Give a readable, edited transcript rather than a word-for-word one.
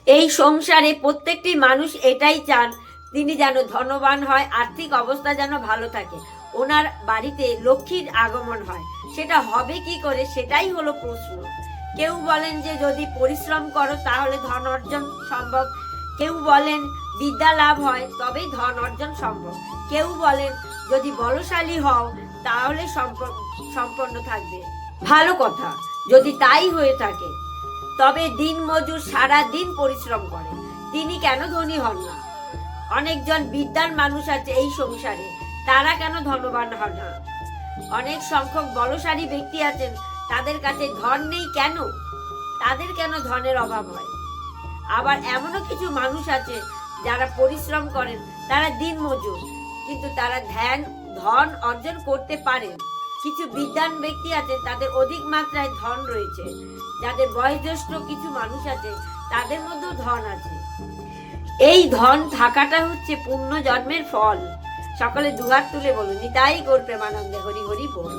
এই সংসারে প্রত্যেকটি মানুষ এটাই চান তিনি যেন ধনবান হয়, আর্থিক অবস্থা যেন ভালো থাকে, ওনার বাড়িতে লক্ষ্মীর আগমন হয়। সেটা হবে কি করে, সেটাই হলো প্রশ্ন। কেউ বলেন যে যদি পরিশ্রম করো তাহলে ধন অর্জন সম্ভব, কেউ বলেন বিদ্যা লাভ হয় তবেই ধন অর্জন সম্ভব, কেউ বলেন যদি বলশালী হও তাহলে সম্পন্ন থাকবে। ভালো কথা, যদি তাই হয়ে থাকে তবে দিন মজুর সারা দিন পরিশ্রম করে তিনি কেন ধনী হন না? অনেকজন বিদ্যান মানুষ আছে এই সংসারে, তারা কেন ধনবান হন না? অনেক সংখ্যক বলশালী ব্যক্তি আছেন, তাদের কাছে ধন নেই কেন? তাদের কেন ধনের অভাব হয়? আবার এমনও কিছু মানুষ আছে যারা পরিশ্রম করেন, তারা দিন মজুর, কিন্তু তারা ধন অর্জন করতে পারেন। কিছু বিদ্বান ব্যক্তি আছেন, তাদের অধিক মাত্রায় ধন রয়েছে। যাদের বয়োজ্যেষ্ঠ কিছু মানুষ আছে, তাদের মধ্যেও ধন আছে। এই ধন থাকাটা হচ্ছে পুণ্য জন্মের ফল। সকলে দুহাত তুলে বলুন, নিতাই গৌর প্রেমানন্দে হরি হরি বল।